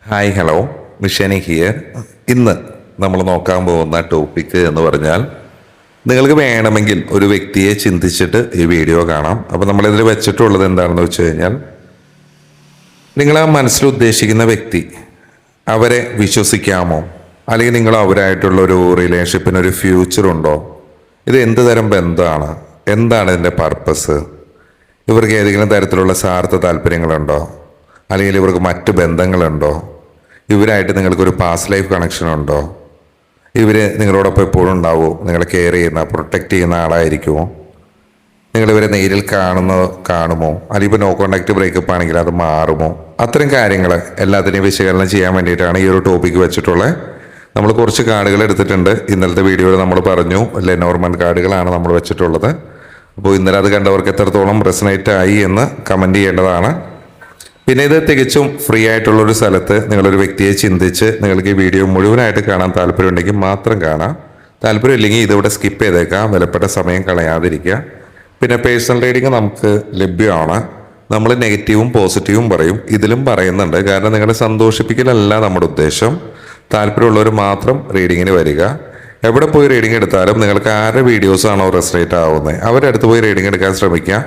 Hi hello Nishani here. ഇന്ന് നമ്മൾ നോക്കാൻ പോകുന്ന ടോപ്പിക്ക് എന്ന് പറഞ്ഞാൽ നിങ്ങൾക്ക് വേണമെങ്കിൽ ഒരു വ്യക്തിയെ ചിന്തിച്ചിട്ട് ഈ വീഡിയോ കാണാം. അപ്പോൾ നമ്മളിതിൽ വെച്ചിട്ടുള്ളത് എന്താണെന്ന് വെച്ച് കഴിഞ്ഞാൽ നിങ്ങൾ ആ മനസ്സിൽ ഉദ്ദേശിക്കുന്ന വ്യക്തി അവരെ വിശ്വസിക്കാമോ, അല്ലെങ്കിൽ നിങ്ങൾ അവരായിട്ടുള്ളൊരു റിലേഷൻഷിപ്പിനൊരു ഫ്യൂച്ചറുണ്ടോ, ഇത് എന്ത് തരം ബന്ധമാണ്, എന്താണ് ഇതിൻ്റെ പർപ്പസ്, ഇവർക്ക് ഏതെങ്കിലും തരത്തിലുള്ള സ്വാർത്ഥ താല്പര്യങ്ങളുണ്ടോ, അല്ലെങ്കിൽ ഇവർക്ക് മറ്റ് ബന്ധങ്ങളുണ്ടോ, ഇവരായിട്ട് നിങ്ങൾക്കൊരു പാസ്റ്റ് ലൈഫ് കണക്ഷൻ ഉണ്ടോ, ഇവർ നിങ്ങളോടൊപ്പം എപ്പോഴും ഉണ്ടാവുമോ, നിങ്ങളെ കെയർ ചെയ്യുന്ന പ്രൊട്ടക്റ്റ് ചെയ്യുന്ന ആളായിരിക്കുമോ, നിങ്ങളിവരെ നേരിൽ കാണുമോ, അല്ലെങ്കിൽ ഇപ്പോൾ നോ കോണ്ടാക്ട് ബ്രേക്കപ്പ് ആണെങ്കിൽ അത് മാറുമോ, അത്തരം കാര്യങ്ങൾ എല്ലാത്തിനെയും വിശകലനം ചെയ്യാൻ വേണ്ടിയിട്ടാണ് ഈ ഒരു ടോപ്പിക്ക് വെച്ചിട്ടുള്ളത്. നമ്മൾ കുറച്ച് കാർഡുകൾ എടുത്തിട്ടുണ്ട്. ഇന്നലത്തെ വീഡിയോയിൽ നമ്മൾ പറഞ്ഞു ലെനോർമൻ കാർഡുകളാണ് നമ്മൾ വെച്ചിട്ടുള്ളത്. അപ്പോൾ ഇന്നലെ അത് കണ്ടവർക്ക് എത്രത്തോളം റെസനേറ്റ് ആയി എന്ന് കമൻറ്റ് ചെയ്യേണ്ടതാണ്. പിന്നെ ഇത് തികച്ചും ഫ്രീ ആയിട്ടുള്ളൊരു സ്ഥലത്ത് നിങ്ങളൊരു വ്യക്തിയെ ചിന്തിച്ച് നിങ്ങൾക്ക് ഈ വീഡിയോ മുഴുവനായിട്ട് കാണാൻ താല്പര്യമുണ്ടെങ്കിൽ മാത്രം കാണാം. താല്പര്യമില്ലെങ്കിൽ ഇതിവിടെ സ്കിപ്പ് ചെയ്തേക്കാം, വിലപ്പെട്ട സമയം കളയാതിരിക്കുക. പിന്നെ പേഴ്സണൽ റീഡിങ് നമുക്ക് ലഭ്യമാണ്. നമ്മൾ നെഗറ്റീവും പോസിറ്റീവും പറയും, ഇതിലും പറയുന്നുണ്ട്. കാരണം നിങ്ങളെ സന്തോഷിപ്പിക്കലല്ല നമ്മുടെ ഉദ്ദേശം. താല്പര്യമുള്ളവർ മാത്രം റീഡിങ്ങിന് വരിക. എവിടെ പോയി റീഡിങ് എടുത്താലും നിങ്ങൾക്ക് ആരുടെ വീഡിയോസാണോ റെസനേറ്റ് ആവുന്നത് അവരുടെ അടുത്ത് പോയി റീഡിങ് എടുക്കാൻ ശ്രമിക്കുക.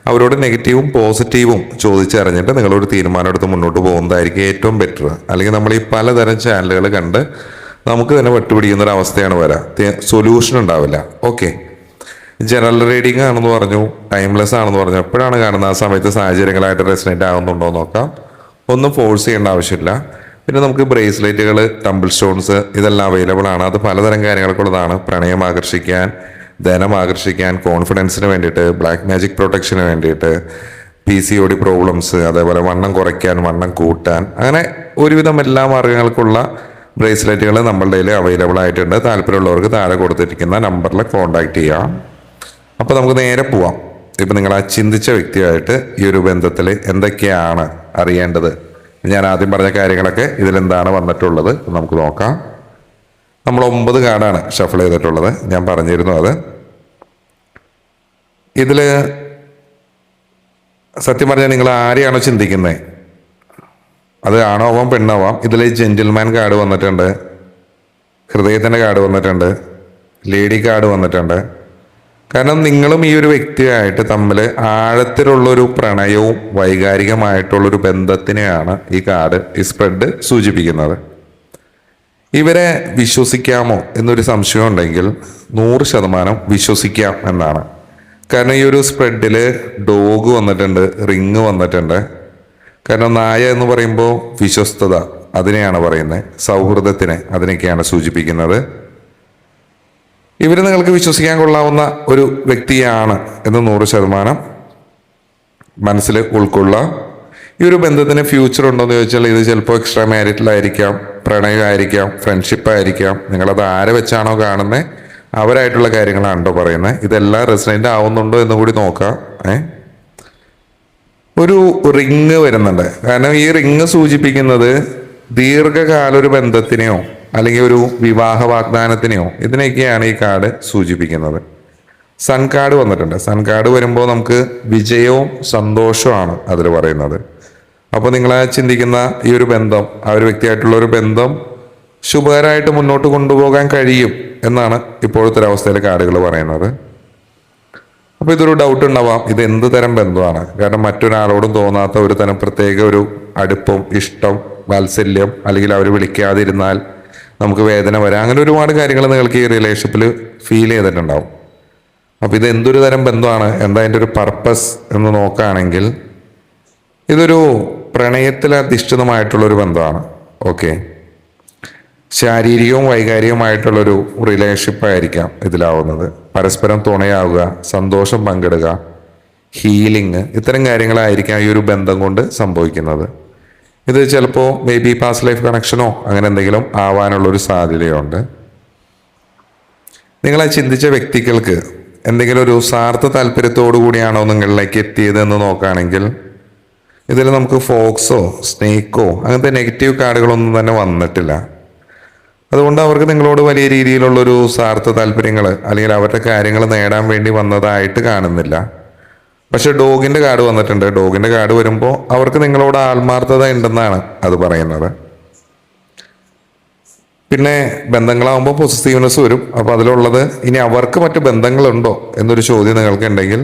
അവരോട് നെഗറ്റീവും പോസിറ്റീവും ചോദിച്ചറിഞ്ഞിട്ട് നിങ്ങളൊരു തീരുമാനം എടുത്ത് മുന്നോട്ട് പോകുന്നതായിരിക്കും ഏറ്റവും ബെറ്റർ. അല്ലെങ്കിൽ നമ്മൾ ഈ പലതരം ചാനലുകൾ കണ്ട് നമുക്ക് തന്നെ വെട്ടുപിടിക്കുന്ന ഒരു അവസ്ഥയാണ് വരാം, സൊല്യൂഷൻ ഉണ്ടാവില്ല. ഓക്കെ, ജനറൽ റീഡിങ് ആണെന്ന് പറഞ്ഞു, ടൈംലെസ് ആണെന്ന് പറഞ്ഞു, എപ്പോഴാണ് കാണുന്നത് ആ സമയത്ത് സാഹചര്യങ്ങളായിട്ട് റെസനേറ്റ് ആകുന്നുണ്ടോ എന്ന് നോക്കാം. ഒന്നും ഫോഴ്സ് ചെയ്യേണ്ട ആവശ്യമില്ല. പിന്നെ നമുക്ക് ബ്രേസ്ലെറ്റുകൾ, ടംബിൾ സ്റ്റോൺസ് ഇതെല്ലാം അവൈലബിൾ ആണ്. അത് പലതരം കാര്യങ്ങൾക്കുള്ളതാണ്. പ്രണയം ആകർഷിക്കാൻ, ധനം ആകർഷിക്കാൻ, കോൺഫിഡൻസിന് വേണ്ടിയിട്ട്, ബ്ലാക്ക് മാജിക് പ്രൊട്ടക്ഷന് വേണ്ടിയിട്ട്, PCOD പ്രോബ്ലംസ്, അതേപോലെ വണ്ണം കുറയ്ക്കാൻ, വണ്ണം കൂട്ടാൻ, അങ്ങനെ ഒരുവിധം എല്ലാ മാർഗങ്ങൾക്കുള്ള ബ്രേസ്ലെറ്റുകൾ നമ്മളുടെ കയ്യിൽ അവൈലബിൾ ആയിട്ടുണ്ട്. താല്പര്യമുള്ളവർക്ക് താഴെ കൊടുത്തിരിക്കുന്ന നമ്പറിൽ കോൺടാക്ട് ചെയ്യാം. അപ്പോൾ നമുക്ക് നേരെ പോവാം. ഇപ്പം നിങ്ങൾ ആ ചിന്തിച്ച വ്യക്തിയായിട്ട് ഈ ഒരു ബന്ധത്തിൽ എന്തൊക്കെയാണ് അറിയേണ്ടത്, ഞാൻ ആദ്യം പറഞ്ഞ കാര്യങ്ങളൊക്കെ ഇതിലെന്താണ് വന്നിട്ടുള്ളത് നമുക്ക് നോക്കാം. നമ്മൾ 9 കാർഡാണ് ഷഫിൾ ചെയ്തിട്ടുള്ളത്, ഞാൻ പറഞ്ഞിരുന്നു അത്. ഇതിൽ സത്യം പറഞ്ഞാൽ നിങ്ങൾ ആരെയാണോ ചിന്തിക്കുന്നത്, അത് ആണാവാം പെണ്ണാവാം. ഇതിൽ ജെന്റിൽമാൻ കാർഡ് വന്നിട്ടുണ്ട്, ഹൃദയത്തിൻ്റെ കാർഡ് വന്നിട്ടുണ്ട്, ലേഡി കാർഡ് വന്നിട്ടുണ്ട്. കാരണം നിങ്ങളും ഈ ഒരു വ്യക്തിയായിട്ട് തമ്മിൽ ആഴത്തിലുള്ളൊരു പ്രണയവും വൈകാരികമായിട്ടുള്ളൊരു ബന്ധത്തിനെയാണ് ഈ കാർഡ്, ഈ സ്പ്രെഡ് സൂചിപ്പിക്കുന്നത്. ഇവരെ വിശ്വസിക്കാമോ എന്നൊരു സംശയം ഉണ്ടെങ്കിൽ 100% വിശ്വസിക്കാം എന്നാണ്. കാരണം ഈ ഒരു സ്പ്രെഡിൽ ഡോഗ് വന്നിട്ടുണ്ട്, റിങ് വന്നിട്ടുണ്ട്. കാരണം നായ എന്ന് പറയുമ്പോൾ വിശ്വസ്തത, അതിനെയാണ് പറയുന്നത്, സൗഹൃദത്തിനെ, അതിനൊക്കെയാണ് സൂചിപ്പിക്കുന്നത്. ഇവർ നിങ്ങൾക്ക് വിശ്വസിക്കാൻ കൊള്ളാവുന്ന ഒരു വ്യക്തിയാണ് എന്ന് 100% മനസ്സിൽ ഉൾക്കൊള്ളാം. ഈ ഒരു ബന്ധത്തിന് ഫ്യൂച്ചർ ഉണ്ടോ എന്ന് ചോദിച്ചാൽ ഇത് ചിലപ്പോൾ എക്സ്ട്രാ മാരിറ്റലായിരിക്കാം, പ്രണയമായിരിക്കാം, ഫ്രണ്ട്ഷിപ്പ് ആയിരിക്കാം. നിങ്ങളത് ആരെ വെച്ചാണോ കാണുന്നത് അവരായിട്ടുള്ള കാര്യങ്ങളാണോ പറയുന്നത്. ഇതെല്ലാം റെസനേറ്റ് ആവുന്നുണ്ടോ എന്ന് കൂടി നോക്കാം. ഒരു റിങ് വരുന്നുണ്ട്. കാരണം ഈ റിങ് സൂചിപ്പിക്കുന്നത് ദീർഘകാല ഒരു ബന്ധത്തിനെയോ അല്ലെങ്കിൽ ഒരു വിവാഹ വാഗ്ദാനത്തിനെയോ ഇതിനൊക്കെയാണ് ഈ കാർഡ് സൂചിപ്പിക്കുന്നത്. സൺ കാർഡ് വന്നിട്ടുണ്ട്. സൺ കാർഡ് വരുമ്പോൾ നമുക്ക് വിജയവും സന്തോഷവുമാണ് അതിൽ പറയുന്നത്. അപ്പോൾ നിങ്ങൾ ചിന്തിക്കുന്ന ഈ ഒരു ബന്ധം, ആ ഒരു വ്യക്തിയായിട്ടുള്ള ഒരു ബന്ധം ശുഭകരമായിട്ട് മുന്നോട്ട് കൊണ്ടുപോകാൻ കഴിയും എന്നാണ് ഇപ്പോഴത്തെ ഒരവസ്ഥയിൽ കാർഡുകൾ പറയുന്നത്. അപ്പോൾ ഇതൊരു ഡൗട്ട് ഉണ്ടാവാം, ഇത് എന്ത് തരം ബന്ധമാണ്. കാരണം മറ്റൊരാളോടും തോന്നാത്ത ഒരു തരം പ്രത്യേക ഒരു അടുപ്പം, ഇഷ്ടം, വാത്സല്യം, അല്ലെങ്കിൽ അവർ വിളിക്കാതിരുന്നാൽ നമുക്ക് വേദന വരാം. അങ്ങനെ ഒരുപാട് കാര്യങ്ങൾ നിങ്ങൾക്ക് ഈ റിലേഷൻഷിപ്പിൽ ഫീൽ ചെയ്തിട്ടുണ്ടാവും. അപ്പോൾ ഇത് എന്തൊരു തരം ബന്ധമാണ്, എന്താ അതിൻ്റെ ഒരു പർപ്പസ് എന്ന് നോക്കുകയാണെങ്കിൽ ഇതൊരു പ്രണയത്തിൽ അധിഷ്ഠിതമായിട്ടുള്ളൊരു ബന്ധമാണ്. ഓക്കെ, ശാരീരികവും വൈകാരികവുമായിട്ടുള്ളൊരു റിലേഷൻഷിപ്പ് ആയിരിക്കാം ഇതിലാവുന്നത്. പരസ്പരം തുണയാവുക, സന്തോഷം പങ്കിടുക, ഹീലിംഗ്, ഇത്തരം കാര്യങ്ങളായിരിക്കാം ഈ ഒരു ബന്ധം കൊണ്ട് സംഭവിക്കുന്നത്. ഇത് ചിലപ്പോൾ മേ ബി പാസ്റ്റ് ലൈഫ് കണക്ഷനോ അങ്ങനെ എന്തെങ്കിലും ആവാനുള്ളൊരു സാധ്യതയുണ്ട്. നിങ്ങളെ ചിന്തിച്ച വ്യക്തികൾക്ക് എന്തെങ്കിലും ഒരു സ്വാർത്ഥ താല്പര്യത്തോടു കൂടിയാണോ നിങ്ങളിലേക്ക് എത്തിയതെന്ന് നോക്കുകയാണെങ്കിൽ ഇതിൽ നമുക്ക് ഫോക്സോ സ്നേക്കോ അങ്ങനത്തെ നെഗറ്റീവ് കാർഡുകളൊന്നും തന്നെ വന്നിട്ടില്ല. അതുകൊണ്ട് അവർക്ക് നിങ്ങളോട് വലിയ രീതിയിലുള്ളൊരു സ്വാർത്ഥ താല്പര്യങ്ങൾ അല്ലെങ്കിൽ അവരുടെ കാര്യങ്ങൾ നേടാൻ വേണ്ടി വന്നതായിട്ട് കാണുന്നില്ല. പക്ഷെ ഡോഗിൻ്റെ കാർഡ് വന്നിട്ടുണ്ട്. ഡോഗിൻ്റെ കാർഡ് വരുമ്പോൾ അവർക്ക് നിങ്ങളോട് ആത്മാർത്ഥത ഉണ്ടെന്നാണ് അത് പറയുന്നത്. പിന്നെ ബന്ധങ്ങളാകുമ്പോൾ പൊസസീവ്നെസ് വരും. അപ്പോൾ അതിലുള്ളത് ഇനി അവർക്ക് മറ്റു ബന്ധങ്ങളുണ്ടോ എന്നൊരു ചോദ്യം നിങ്ങൾക്ക് ഉണ്ടെങ്കിൽ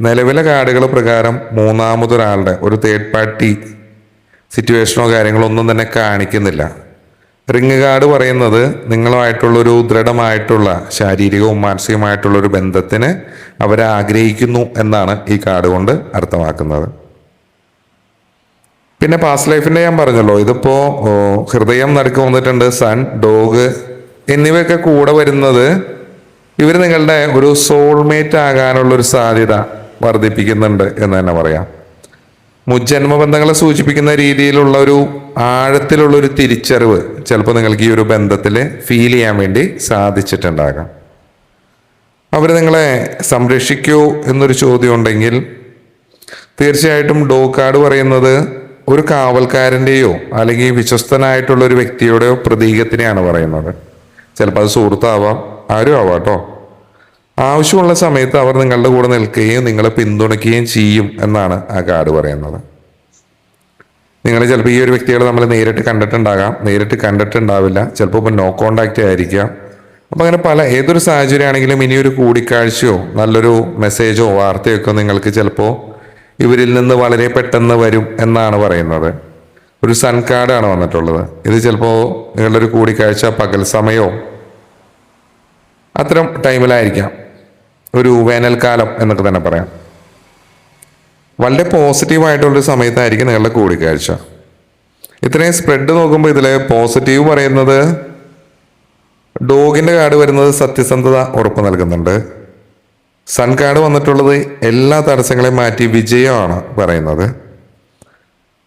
നിലവിലെ കാർഡുകൾ പ്രകാരം മൂന്നാമതൊരാളുടെ ഒരു തേർഡ് പാർട്ടി സിറ്റുവേഷനോ കാര്യങ്ങളോ ഒന്നും തന്നെ കാണിക്കുന്നില്ല. റിങ് കാർഡ് പറയുന്നത് നിങ്ങളുമായിട്ടുള്ളൊരു ദൃഢമായിട്ടുള്ള ശാരീരികവും മാനസികമായിട്ടുള്ളൊരു ബന്ധത്തിന് അവരെ ആഗ്രഹിക്കുന്നു എന്നാണ് ഈ കാർഡ് കൊണ്ട് അർത്ഥമാക്കുന്നത്. പിന്നെ പാസ്റ്റ് ലൈഫിൻ്റെ ഞാൻ പറഞ്ഞല്ലോ, ഇതിപ്പോൾ ഹൃദയം നടുക്ക് വന്നിട്ടുണ്ട്, സൺ, ഡോഗ് എന്നിവയൊക്കെ കൂടെ വരുന്നത് ഇവർ നിങ്ങളുടെ ഒരു സോൾമേറ്റ് ആകാനുള്ളൊരു സാധ്യത വർദ്ധിപ്പിക്കുന്നുണ്ട് എന്ന് തന്നെ പറയാം. മുജ്ജന്മ ബന്ധങ്ങളെ സൂചിപ്പിക്കുന്ന രീതിയിലുള്ള ഒരു ആഴത്തിലുള്ളൊരു തിരിച്ചറിവ് ചിലപ്പോൾ നിങ്ങൾക്ക് ഈ ഒരു ബന്ധത്തിൽ ഫീൽ ചെയ്യാൻ വേണ്ടി സാധിച്ചിട്ടുണ്ടാകാം. അവർ നിങ്ങളെ സംരക്ഷിക്കുമോ എന്നൊരു ചോദ്യം ഉണ്ടെങ്കിൽ തീർച്ചയായിട്ടും ഡോ കാർഡ് പറയുന്നത് ഒരു കാവൽക്കാരൻ്റെയോ അല്ലെങ്കിൽ വിശ്വസ്തനായിട്ടുള്ള ഒരു വ്യക്തിയുടെയോ പ്രതീകത്തിനെയാണ് പറയുന്നത്. ചിലപ്പോൾ അത് സുഹൃത്താവാം, ആരും ആവാം കേട്ടോ. ആവശ്യമുള്ള സമയത്ത് അവർ നിങ്ങളുടെ കൂടെ നിൽക്കുകയും നിങ്ങളെ പിന്തുണയ്ക്കുകയും ചെയ്യും എന്നാണ് ആ കാർഡ് പറയുന്നത്. നിങ്ങൾ ചിലപ്പോൾ ഈ ഒരു വ്യക്തികളെ നമ്മൾ നേരിട്ട് കണ്ടിട്ടുണ്ടാകാം, നേരിട്ട് കണ്ടിട്ടുണ്ടാവില്ല, ചിലപ്പോൾ ഇപ്പോൾ നോ കോണ്ടാക്റ്റ് ആയിരിക്കാം. അപ്പോൾ അങ്ങനെ ഏതൊരു സാഹചര്യമാണെങ്കിലും ഇനിയൊരു കൂടിക്കാഴ്ചയോ നല്ലൊരു മെസ്സേജോ വാർത്തയൊക്കെ നിങ്ങൾക്ക് ചിലപ്പോൾ ഇവരിൽ നിന്ന് വളരെ പെട്ടെന്ന് വരും എന്നാണ് പറയുന്നത്. ഒരു സൺ കാർഡാണ് വന്നിട്ടുള്ളത്. ഇത് ചിലപ്പോൾ നിങ്ങളുടെ ഒരു കൂടിക്കാഴ്ച പകൽ സമയമോ അത്തരം ടൈമിലായിരിക്കാം, ഒരു വേനൽക്കാലം എന്നൊക്കെ തന്നെ പറയാം. വളരെ പോസിറ്റീവായിട്ടുള്ളൊരു സമയത്തായിരിക്കും നിങ്ങളുടെ കൂടിക്കാഴ്ച. ഇത്രയും സ്പ്രെഡ് നോക്കുമ്പോൾ ഇതിൽ പോസിറ്റീവ് പറയുന്നത് ഡോഗിൻ്റെ കാർഡ് വരുന്നത് സത്യസന്ധത ഉറപ്പ് നൽകുന്നുണ്ട്. സൺ കാർഡ് വന്നിട്ടുള്ളത് എല്ലാ തടസ്സങ്ങളെയും മാറ്റി വിജയമാണ് പറയുന്നത്.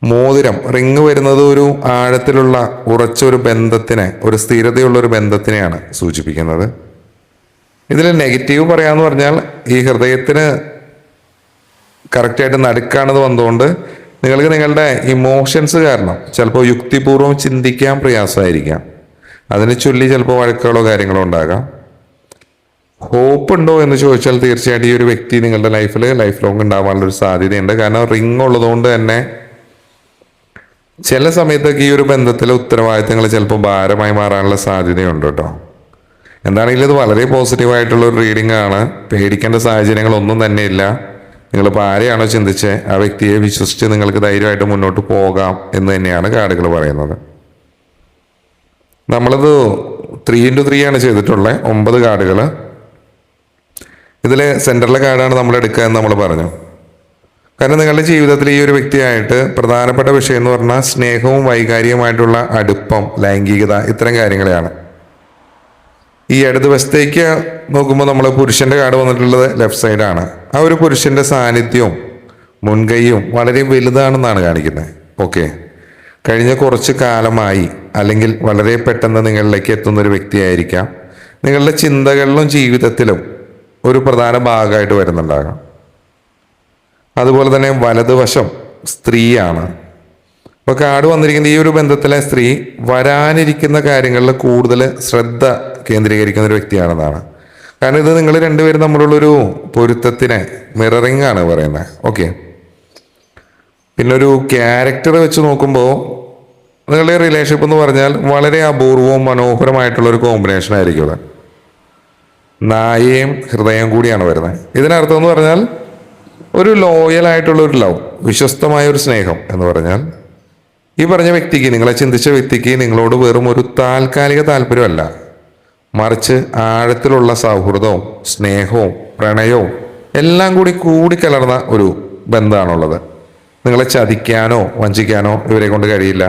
മോതിരം റിങ് വരുന്നത് ഒരു ആഴത്തിലുള്ള ഉറച്ചൊരു ബന്ധത്തിനെ, ഒരു സ്ഥിരതയുള്ളൊരു ബന്ധത്തിനെയാണ് സൂചിപ്പിക്കുന്നത്. ഇതിൽ നെഗറ്റീവ് പറയാന്ന് പറഞ്ഞാൽ ഈ ഹൃദയത്തിന് കറക്റ്റായിട്ട് നടുക്കാണത് വന്നുകൊണ്ട് നിങ്ങൾക്ക് നിങ്ങളുടെ ഇമോഷൻസ് കാരണം ചിലപ്പോൾ യുക്തിപൂർവ്വം ചിന്തിക്കാൻ പ്രയാസമായിരിക്കാം. അതിനെ ചൊല്ലി ചിലപ്പോൾ വഴക്കുകളോ കാര്യങ്ങളോ ഉണ്ടാകാം. ഹോപ്പ് ഉണ്ടോ എന്ന് ചോദിച്ചാൽ തീർച്ചയായിട്ടും ഈ ഒരു വ്യക്തി നിങ്ങളുടെ ലൈഫ് ലോങ് ഉണ്ടാവാനുള്ളൊരു സാധ്യതയുണ്ട്. കാരണം റിങ് ഉള്ളതുകൊണ്ട് തന്നെ ചില സമയത്തൊക്കെ ഈ ഒരു ബന്ധത്തിലെ ഉത്തരവാദിത്തങ്ങൾ ചിലപ്പോൾ ഭാരമായി മാറാനുള്ള സാധ്യതയുണ്ട് കേട്ടോ. എന്താണെങ്കിലും ഇത് വളരെ പോസിറ്റീവായിട്ടുള്ള ഒരു റീഡിംഗ് ആണ്. പേടിക്കേണ്ട സാഹചര്യങ്ങളൊന്നും തന്നെ ഇല്ല. നിങ്ങളിപ്പോൾ ആരെയാണോ ചിന്തിച്ച് ആ വ്യക്തിയെ വിശ്വസിച്ച് നിങ്ങൾക്ക് ധൈര്യമായിട്ട് മുന്നോട്ട് പോകാം എന്ന് തന്നെയാണ് കാർഡുകൾ പറയുന്നത്. നമ്മളത് 3x3 ആണ് ചെയ്തിട്ടുള്ളത്, 9 കാർഡുകൾ. ഇതിൽ സെൻറ്ററിലെ കാർഡാണ് നമ്മൾ എടുക്കുക എന്ന് നമ്മൾ പറഞ്ഞു. കാരണം നിങ്ങളുടെ ജീവിതത്തിൽ ഈ ഒരു വ്യക്തിയായിട്ട് പ്രധാനപ്പെട്ട വിഷയം എന്ന് പറഞ്ഞാൽ സ്നേഹവും വൈകാരികമായിട്ടുള്ള അടുപ്പം, ലൈംഗികത, ഇത്തരം കാര്യങ്ങളെയാണ്. ഈ ഇടത് വശത്തേക്ക് നോക്കുമ്പോൾ നമ്മൾ പുരുഷൻ്റെ കാർഡ് വന്നിട്ടുള്ളത് ലെഫ്റ്റ് സൈഡാണ്. ആ ഒരു പുരുഷൻ്റെ സാന്നിധ്യവും മുൻകൈയും വളരെ വലുതാണെന്നാണ് കാണിക്കുന്നത്. ഓക്കെ, കഴിഞ്ഞ കുറച്ച് കാലമായി അല്ലെങ്കിൽ വളരെ പെട്ടെന്ന് നിങ്ങളിലേക്ക് എത്തുന്നൊരു വ്യക്തിയായിരിക്കാം. നിങ്ങളുടെ ചിന്തകളിലും ജീവിതത്തിലും ഒരു പ്രധാന ഭാഗമായിട്ട് വരുന്നുണ്ടാകാം. അതുപോലെ തന്നെ വലതുവശം സ്ത്രീയാണ്. അപ്പോൾ കാർഡ് വന്നിരിക്കുന്ന ഈ ഒരു ബന്ധത്തിലെ സ്ത്രീ വരാനിരിക്കുന്ന കാര്യങ്ങളിൽ കൂടുതൽ ശ്രദ്ധ കേന്ദ്രീകരിക്കുന്ന ഒരു വ്യക്തിയാണെന്നാണ്. കാരണം ഇത് നിങ്ങൾ രണ്ടുപേരും തമ്മിലുള്ളൊരു പൊരുത്തത്തിനെ മിററിംഗ് ആണ് പറയുന്നത്. ഓക്കെ, പിന്നെ ഒരു ക്യാരക്ടർ വെച്ച് നോക്കുമ്പോൾ നിങ്ങളുടെ റിലേഷൻഷിപ്പ് എന്ന് പറഞ്ഞാൽ വളരെ അപൂർവവും മനോഹരമായിട്ടുള്ളൊരു കോമ്പിനേഷൻ ആയിരിക്കും. നായയും ഹൃദയം കൂടിയാണ് വരുന്നത്. ഇതിനർത്ഥം എന്ന് പറഞ്ഞാൽ ഒരു ലോയൽ ആയിട്ടുള്ള ഒരു ലവ്, വിശ്വസ്തമായ ഒരു സ്നേഹം എന്ന് പറഞ്ഞാൽ ഈ പറഞ്ഞ വ്യക്തിക്ക്, നിങ്ങളെ ചിന്തിച്ച വ്യക്തിക്ക് നിങ്ങളോട് വെറും ഒരു താൽക്കാലിക താല്പര്യമല്ല, മറിച്ച് ആഴത്തിലുള്ള സൗഹൃദവും സ്നേഹവും പ്രണയവും എല്ലാം കൂടിക്കലർന്ന ഒരു ബന്ധമാണുള്ളത്. നിങ്ങളെ ചതിക്കാനോ വഞ്ചിക്കാനോ ഇവരെ കൊണ്ട് കഴിയില്ല.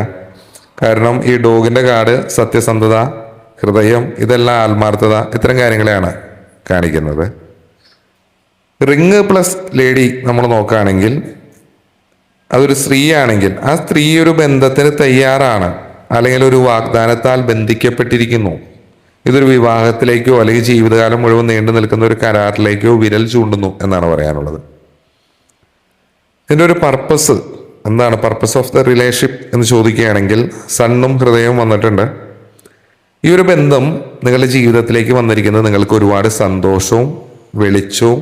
കാരണം ഈ ഡോഗിൻ്റെ കാർഡ് സത്യസന്ധത, ഹൃദയം, ഇതെല്ലാം ആത്മാർത്ഥത, ഇത്തരം കാര്യങ്ങളെയാണ് കാണിക്കുന്നത്. റിങ് പ്ലസ് ലേഡി നമ്മൾ നോക്കുകയാണെങ്കിൽ അതൊരു സ്ത്രീയാണെങ്കിൽ ആ സ്ത്രീ ഒരു ബന്ധത്തിന് തയ്യാറാണ്, അല്ലെങ്കിൽ ഒരു വാഗ്ദാനത്താൽ ബന്ധിക്കപ്പെട്ടിരിക്കുന്നു. ഇതൊരു വിവാഹത്തിലേക്കോ അല്ലെങ്കിൽ ജീവിതകാലം മുഴുവൻ നീണ്ടു നിൽക്കുന്ന ഒരു കരാറിലേക്കോ വിരൽ ചൂണ്ടുന്നു എന്നാണ് പറയാനുള്ളത്. ഇതിൻ്റെ ഒരു പർപ്പസ് എന്താണ്, പർപ്പസ് ഓഫ് ദ റിലേഷൻഷിപ്പ് എന്ന് ചോദിക്കുകയാണെങ്കിൽ സണ്ണും ഹൃദയവും വന്നിട്ടുണ്ട്. ഈ ഒരു ബന്ധം നിങ്ങളുടെ ജീവിതത്തിലേക്ക് വന്നിരിക്കുന്നത് നിങ്ങൾക്ക് ഒരുപാട് സന്തോഷവും വെളിച്ചവും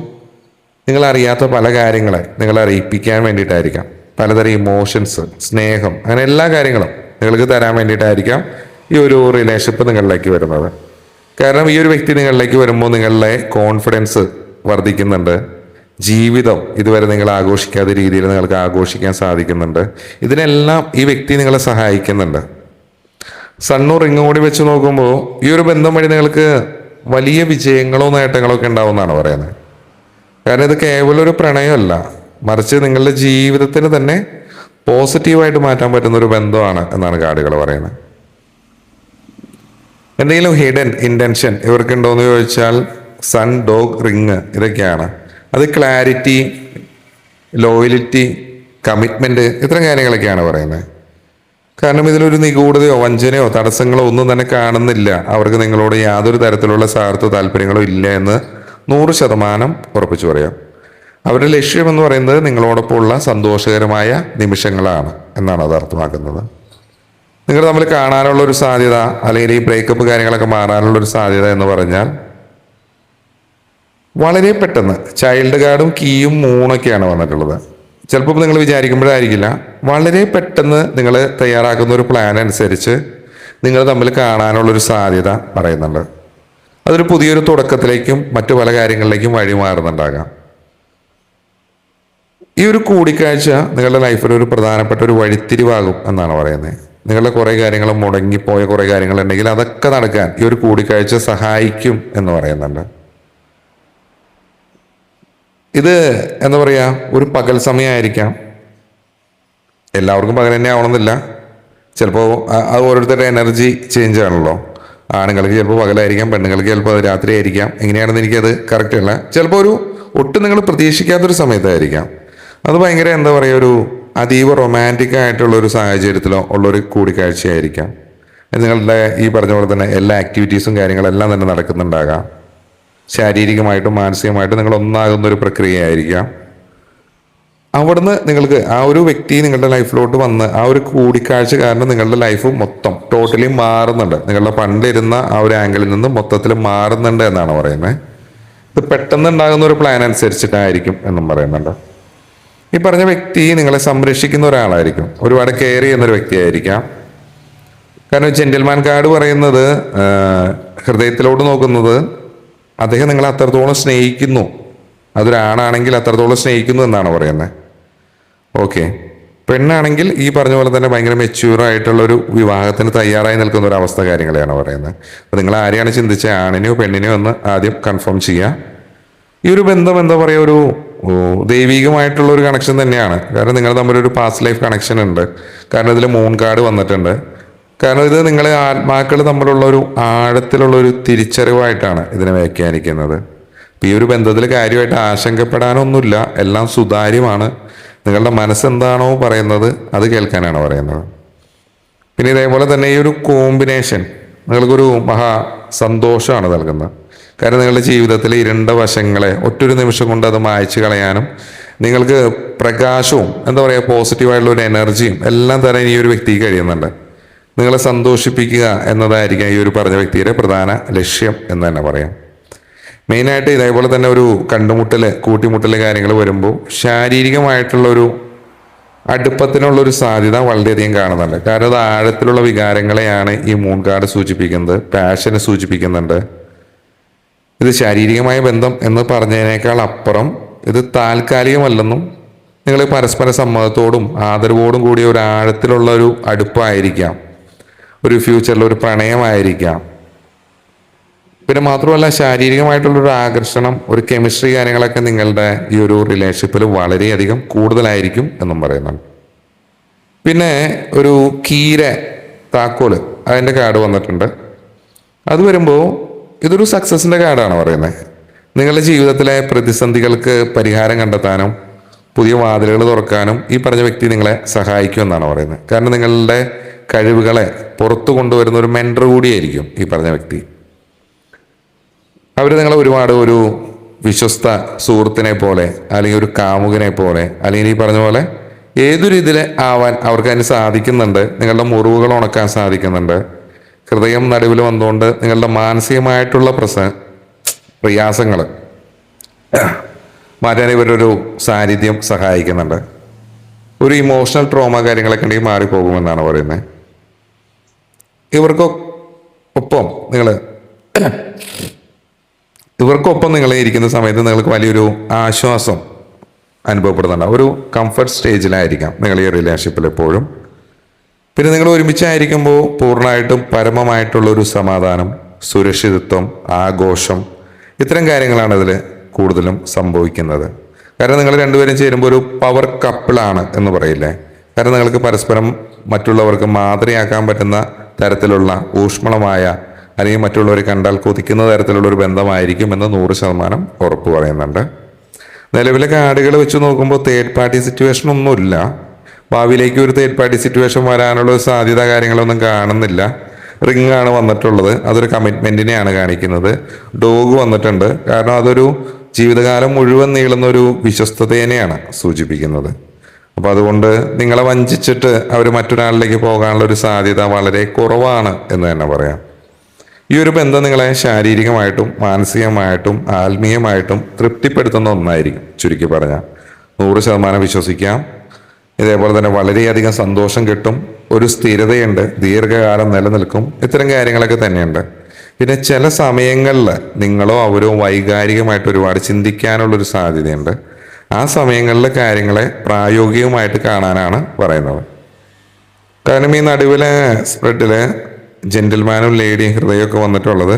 നിങ്ങളറിയാത്ത പല കാര്യങ്ങളെ നിങ്ങളെ അറിയിപ്പിക്കാൻ വേണ്ടിയിട്ടായിരിക്കാം. പലതരം ഇമോഷൻസ്, സ്നേഹം, അങ്ങനെ എല്ലാ കാര്യങ്ങളും നിങ്ങൾക്ക് തരാൻ വേണ്ടിയിട്ടായിരിക്കാം ഈ ഒരു റിലേഷൻഷിപ്പ് നിങ്ങളിലേക്ക് വരുന്നത്. കാരണം ഈ ഒരു വ്യക്തി നിങ്ങളിലേക്ക് വരുമ്പോൾ നിങ്ങളുടെ കോൺഫിഡൻസ് വർദ്ധിക്കുന്നുണ്ട്. ജീവിതം ഇതുവരെ നിങ്ങൾ ആഘോഷിക്കാത്ത രീതിയിൽ നിങ്ങൾക്ക് ആഘോഷിക്കാൻ സാധിക്കുന്നുണ്ട്. ഇതിനെല്ലാം ഈ വ്യക്തി നിങ്ങളെ സഹായിക്കുന്നുണ്ട്. സണ്ണും റിങ്ങും കൂടി വെച്ച് നോക്കുമ്പോൾ ഈ ഒരു ബന്ധം വഴി നിങ്ങൾക്ക് വലിയ വിജയങ്ങളോ നേട്ടങ്ങളോ ഒക്കെ ഉണ്ടാവുമെന്നാണ് പറയുന്നത്. കാരണം ഇത് കേവലം ഒരു പ്രണയമല്ല, മറിച്ച് നിങ്ങളുടെ ജീവിതത്തിന് തന്നെ പോസിറ്റീവായിട്ട് മാറ്റാൻ പറ്റുന്ന ഒരു ബന്ധമാണ് എന്നാണ് കാർഡുകൾ പറയുന്നത്. എന്തെങ്കിലും ഹിഡൻ ഇന്റൻഷൻ ഇവർക്കുണ്ടോ എന്ന് ചോദിച്ചാൽ സൺ, ഡോഗ്, റിങ് ഇതൊക്കെയാണ്. അത് ക്ലാരിറ്റി, ലോയലിറ്റി, കമ്മിറ്റ്മെന്റ് ഇത്തരം കാര്യങ്ങളൊക്കെയാണ് പറയുന്നത്. കാരണം ഇതിലൊരു നിഗൂഢതയോ വഞ്ചനയോ തടസ്സങ്ങളോ ഒന്നും തന്നെ കാണുന്നില്ല. അവർക്ക് നിങ്ങളോട് യാതൊരു തരത്തിലുള്ള സ്വാർത്ഥ താല്പര്യങ്ങളോ ഇല്ല എന്ന് 100% ഉറപ്പിച്ചു പറയാം. അവരുടെ ലക്ഷ്യം എന്ന് പറയുന്നത് നിങ്ങളോടൊപ്പമുള്ള സന്തോഷകരമായ നിമിഷങ്ങളാണ് എന്നാണ് അത് അർത്ഥമാക്കുന്നത്. നിങ്ങൾ തമ്മിൽ കാണാനുള്ള ഒരു സാധ്യത, അല്ലെങ്കിൽ ഈ ബ്രേക്കപ്പ് കാര്യങ്ങളൊക്കെ മാറാനുള്ള ഒരു സാധ്യത എന്ന് പറഞ്ഞാൽ വളരെ പെട്ടെന്ന് ചൈൽഡ് കാർഡും കീയും 3 വന്നിട്ടുള്ളത്. ചിലപ്പോൾ നിങ്ങൾ വിചാരിക്കുമ്പോഴായിരിക്കില്ല, വളരെ പെട്ടെന്ന് നിങ്ങൾ തയ്യാറാക്കുന്ന ഒരു പ്ലാൻ അനുസരിച്ച് നിങ്ങൾ തമ്മിൽ കാണാനുള്ളൊരു സാധ്യത പറയുന്നുണ്ട്. അതൊരു പുതിയൊരു തുടക്കത്തിലേക്കും മറ്റു പല കാര്യങ്ങളിലേക്കും വഴിമാറുന്നുണ്ടാകാം. ഈ ഒരു കൂടിക്കാഴ്ച നിങ്ങളുടെ ലൈഫിൽ ഒരു പ്രധാനപ്പെട്ട ഒരു വഴിത്തിരിവാകും എന്നാണ് പറയുന്നത്. നിങ്ങളുടെ കുറേ കാര്യങ്ങൾ മുടങ്ങിപ്പോയ കുറേ കാര്യങ്ങളുണ്ടെങ്കിൽ അതൊക്കെ നടക്കാൻ ഈ ഒരു കൂടിക്കാഴ്ച സഹായിക്കും എന്ന് പറയുന്നുണ്ട്. ഇത് എന്താ പറയുക, ഒരു പകൽ സമയമായിരിക്കാം. എല്ലാവർക്കും പകൽ തന്നെ ആവണമെന്നില്ല. ചിലപ്പോൾ അത് ഓരോരുത്തരുടെ എനർജി ചേഞ്ച് ആണല്ലോ. ആണുങ്ങൾക്ക് ചിലപ്പോൾ പകലായിരിക്കാം, പെണ്ണുങ്ങൾക്ക് ചിലപ്പോൾ അത് രാത്രി ആയിരിക്കാം. എങ്ങനെയാണെന്ന് എനിക്കത് കറക്റ്റ് അല്ല. ചിലപ്പോൾ ഒരു ഒട്ടും നിങ്ങൾ പ്രതീക്ഷിക്കാത്തൊരു സമയത്തായിരിക്കാം. അത് ഭയങ്കര എന്താ പറയുക, ഒരു അതീവ റൊമാൻറ്റിക് ആയിട്ടുള്ള ഒരു സാഹചര്യത്തിലോ ഉള്ളൊരു കൂടിക്കാഴ്ചയായിരിക്കാം. നിങ്ങളുടെ ഈ പറഞ്ഞ പോലെ തന്നെ എല്ലാ ആക്ടിവിറ്റീസും കാര്യങ്ങളെല്ലാം തന്നെ നടക്കുന്നുണ്ടാകാം. ശാരീരികമായിട്ടും മാനസികമായിട്ടും നിങ്ങൾ ഒന്നാകുന്ന ഒരു പ്രക്രിയയായിരിക്കാം. അവിടുന്ന് നിങ്ങൾക്ക് ആ ഒരു വ്യക്തി നിങ്ങളുടെ ലൈഫിലോട്ട് വന്ന് ആ ഒരു കൂടിക്കാഴ്ച കാരണം നിങ്ങളുടെ ലൈഫ് മൊത്തം ടോട്ടലി മാറുന്നുണ്ട്. നിങ്ങളുടെ പണ്ടിരുന്ന ആ ഒരു ആംഗിളിൽ നിന്ന് മൊത്തത്തിൽ മാറുന്നുണ്ട് എന്നാണ് പറയുന്നത്. ഇത് പെട്ടെന്ന് ഉണ്ടാകുന്ന ഒരു പ്ലാൻ അനുസരിച്ചിട്ടായിരിക്കും എന്നും പറയുന്നുണ്ട്. ഈ പറഞ്ഞ വ്യക്തി നിങ്ങളെ സംരക്ഷിക്കുന്ന ഒരാളായിരിക്കും. ഒരുപാട് കെയർ ചെയ്യുന്നൊരു വ്യക്തിയായിരിക്കാം. കാരണം ജെന്റിൽമാൻ കാർഡ് പറയുന്നത് ഹൃദയത്തിലോട്ട് നോക്കുന്നത് അദ്ദേഹം നിങ്ങളെ അത്രത്തോളം സ്നേഹിക്കുന്നു, അതൊരാണാണെങ്കിൽ അത്രത്തോളം സ്നേഹിക്കുന്നു എന്നാണ് പറയുന്നത്. ഓക്കെ, പെണ്ണാണെങ്കിൽ ഈ പറഞ്ഞ പോലെ തന്നെ ഭയങ്കര മെച്യൂർ ആയിട്ടുള്ളൊരു വിവാഹത്തിന് തയ്യാറായി നിൽക്കുന്ന ഒരു അവസ്ഥ കാര്യങ്ങളെയാണ് പറയുന്നത്. അപ്പോൾ നിങ്ങൾ ആരെയാണ് ചിന്തിച്ചത്, ആണിനെയോ പെണ്ണിനെയോ എന്ന് ആദ്യം കൺഫേം ചെയ്യുക. ഈ ഒരു ബന്ധം എന്താ പറയുക, ഒരു ദൈവികമായിട്ടുള്ള ഒരു കണക്ഷൻ തന്നെയാണ്. കാരണം നിങ്ങൾ തമ്മിലൊരു പാസ്റ്റ് ലൈഫ് കണക്ഷൻ ഉണ്ട്. കാരണം ഇതിൽ മൂൺ കാർഡ് വന്നിട്ടുണ്ട്. കാരണം ഇത് നിങ്ങളെ ആത്മാക്കൾ തമ്മിലുള്ള ഒരു ആഴത്തിലുള്ള ഒരു തിരിച്ചറിവായിട്ടാണ് ഇതിനെ വ്യാഖ്യാനിക്കുന്നത്. ഈ ഒരു ബന്ധത്തിൽ കാര്യമായിട്ട് ആശങ്കപ്പെടാനൊന്നുമില്ല, എല്ലാം സുതാര്യമാണ്. നിങ്ങളുടെ മനസ്സെന്താണോ പറയുന്നത് അത് കേൾക്കാനാണ് പറയുന്നത്. പിന്നെ ഇതേപോലെ തന്നെ ഈ ഒരു കോമ്പിനേഷൻ നിങ്ങൾക്കൊരു മഹാ സന്തോഷമാണ് നൽകുന്നത്. കാരണം നിങ്ങളുടെ ജീവിതത്തിലെ ഇരുണ്ട വശങ്ങളെ ഒറ്റൊരു നിമിഷം കൊണ്ട് അത് മായ്ച്ചു കളയാനും നിങ്ങൾക്ക് പ്രകാശവും എന്താ പറയുക പോസിറ്റീവായിട്ടുള്ള ഒരു എനർജിയും എല്ലാം തരാൻ ഈ ഒരു വ്യക്തിക്ക് കഴിയുന്നുണ്ട്. നിങ്ങളെ സന്തോഷിപ്പിക്കുക എന്നതായിരിക്കും ഈ ഒരു പറഞ്ഞ വ്യക്തിയുടെ പ്രധാന ലക്ഷ്യം എന്ന് തന്നെ പറയാം. മെയിനായിട്ട് ഇതേപോലെ തന്നെ ഒരു കണ്ടുമുട്ടൽ കൂട്ടിമുട്ടൽ കാര്യങ്ങൾ വരുമ്പോൾ ശാരീരികമായിട്ടുള്ളൊരു അടുപ്പത്തിനുള്ളൊരു സാധ്യത വളരെയധികം കാണുന്നുണ്ട്. കാരണം അത് ആഴത്തിലുള്ള വികാരങ്ങളെയാണ് ഈ മൂൺ കാർഡ് സൂചിപ്പിക്കുന്നത്, പാഷനെ സൂചിപ്പിക്കുന്നുണ്ട്. ഇത് ശാരീരികമായ ബന്ധം എന്ന് പറഞ്ഞതിനേക്കാൾ അപ്പുറം ഇത് താൽക്കാലികമല്ലെന്നും നിങ്ങൾ പരസ്പര സമ്മതത്തോടും ആദരവോടും കൂടിയ ഒരു ആഴത്തിലുള്ള ഒരു അടുപ്പമായിരിക്കാം, ഒരു ഫ്യൂച്ചറിൽ ഒരു പ്രണയമായിരിക്കാം. പിന്നെ മാത്രമല്ല ശാരീരികമായിട്ടുള്ളൊരു ആകർഷണം, ഒരു കെമിസ്ട്രി കാര്യങ്ങളൊക്കെ നിങ്ങളുടെ ഈ ഒരു റിലേഷൻഷിപ്പിൽ വളരെയധികം കൂടുതലായിരിക്കും എന്നും പറയുന്നുണ്ട്. പിന്നെ ഒരു കീര താക്കോല് അതിൻ്റെ കാർഡ് വന്നിട്ടുണ്ട്. അത് വരുമ്പോൾ ഇതൊരു സക്സസിൻ്റെ കാർഡാണ് പറയുന്നത്. നിങ്ങളുടെ ജീവിതത്തിലെ പ്രതിസന്ധികൾക്ക് പരിഹാരം കണ്ടെത്താനും പുതിയ വാതിലുകൾ തുറക്കാനും ഈ പറഞ്ഞ വ്യക്തി നിങ്ങളെ സഹായിക്കുമെന്നാണ് പറയുന്നത്. കാരണം നിങ്ങളുടെ കഴിവുകളെ പുറത്തു കൊണ്ടുവരുന്ന ഒരു മെൻറ്റർ കൂടിയായിരിക്കും ഈ പറഞ്ഞ വ്യക്തി. അവർ നിങ്ങളെ ഒരുപാട് ഒരു വിശ്വസ്ത സുഹൃത്തിനെ പോലെ അല്ലെങ്കിൽ ഒരു കാമുകനെ പോലെ അല്ലെങ്കിൽ ഈ പറഞ്ഞ പോലെ ഏതൊരു രീതിയിൽ ആവാൻ അവർക്ക് അതിന് സാധിക്കുന്നുണ്ട്. നിങ്ങളുടെ മുറിവുകൾ ഉണക്കാൻ സാധിക്കുന്നുണ്ട്. ഹൃദയം നടുവിൽ വന്നുകൊണ്ട് നിങ്ങളുടെ മാനസികമായിട്ടുള്ള പ്രയാസങ്ങൾ മാറ്റാൻ ഇവരൊരു സാന്നിധ്യം സഹായിക്കുന്നുണ്ട്. ഒരു ഇമോഷണൽ ട്രോമ കാര്യങ്ങളൊക്കെ ഉണ്ടെങ്കിൽ മാറിപ്പോകുമെന്നാണ് പറയുന്നത്. ഇവർക്കൊപ്പം നിങ്ങൾ ഇവർക്കൊപ്പം നിങ്ങൾ ഇരിക്കുന്ന സമയത്ത് നിങ്ങൾക്ക് വലിയൊരു ആശ്വാസം അനുഭവപ്പെടുന്നുണ്ട്. ഒരു കംഫർട്ട് സ്റ്റേജിലായിരിക്കാം നിങ്ങൾ ഈ റിലേഷൻഷിപ്പിൽ എപ്പോഴും. പിന്നെ നിങ്ങൾ ഒരുമിച്ചായിരിക്കുമ്പോൾ പൂർണ്ണമായിട്ടും പരമമായിട്ടുള്ളൊരു സമാധാനം, സുരക്ഷിതത്വം, ആഘോഷം, ഇത്തരം കാര്യങ്ങളാണ് ഇതിൽ കൂടുതലും സംഭവിക്കുന്നത്. കാരണം നിങ്ങൾ രണ്ടുപേരും ചേരുമ്പോൾ ഒരു പവർ കപ്പിളാണ് എന്ന് പറയില്ലേ. കാരണം നിങ്ങൾക്ക് പരസ്പരം മറ്റുള്ളവർക്ക് മാതൃകയാക്കാൻ പറ്റുന്ന തരത്തിലുള്ള ഊഷ്മളമായ, അല്ലെങ്കിൽ മറ്റുള്ളവരെ കണ്ടാൽ കൊതിക്കുന്ന തരത്തിലുള്ള ഒരു ബന്ധമായിരിക്കും എന്ന് 100% ഉറപ്പ് പറയുന്നുണ്ട്. നിലവിലെ കാർഡുകൾ വെച്ച് നോക്കുമ്പോൾ തേർഡ് പാർട്ടി സിറ്റുവേഷൻ ഒന്നുമില്ല. ഭാവിയിലേക്ക് ഒരു തേർഡ് പാർട്ടി സിറ്റുവേഷൻ വരാനുള്ള സാധ്യത കാര്യങ്ങളൊന്നും കാണുന്നില്ല. റിംഗ് ആണ് വന്നിട്ടുള്ളത്, അതൊരു കമ്മിറ്റ്മെൻറ്റിനെയാണ് കാണിക്കുന്നത്. ഡോഗ് വന്നിട്ടുണ്ട്, കാരണം അതൊരു ജീവിതകാലം മുഴുവൻ നീളുന്ന ഒരു വിശ്വസ്തതേനെയാണ് സൂചിപ്പിക്കുന്നത്. അപ്പോൾ അതുകൊണ്ട് നിങ്ങളെ വഞ്ചിച്ചിട്ട് അവർ മറ്റൊരാളിലേക്ക് പോകാനുള്ള ഒരു സാധ്യത വളരെ കുറവാണ് എന്ന് തന്നെ പറയാം. ഈ ഒരു ബന്ധം നിങ്ങളെ ശാരീരികമായിട്ടും മാനസികമായിട്ടും ആത്മീയമായിട്ടും തൃപ്തിപ്പെടുത്തുന്ന ഒന്നായിരിക്കും. ചുരുക്കി പറഞ്ഞാൽ 100% വിശ്വസിക്കാം. ഇതേപോലെ തന്നെ വളരെയധികം സന്തോഷം കിട്ടും, ഒരു സ്ഥിരതയുണ്ട്, ദീർഘകാലം നിലനിൽക്കും, ഇത്തരം കാര്യങ്ങളൊക്കെ തന്നെയുണ്ട്. പിന്നെ ചില സമയങ്ങളിൽ നിങ്ങളോ അവരോ വൈകാരികമായിട്ട് ഒരുപാട് ചിന്തിക്കാനുള്ളൊരു സാധ്യതയുണ്ട്. ആ സമയങ്ങളിലെ കാര്യങ്ങളെ പ്രായോഗികമായിട്ട് കാണാനാണ് പറയുന്നത്. കാരണം ഈ നടുവിലെ സ്പ്രെഡില് ജെന്റിൽമാനും ലേഡിയും ഹൃദയമൊക്കെ വന്നിട്ടുള്ളത്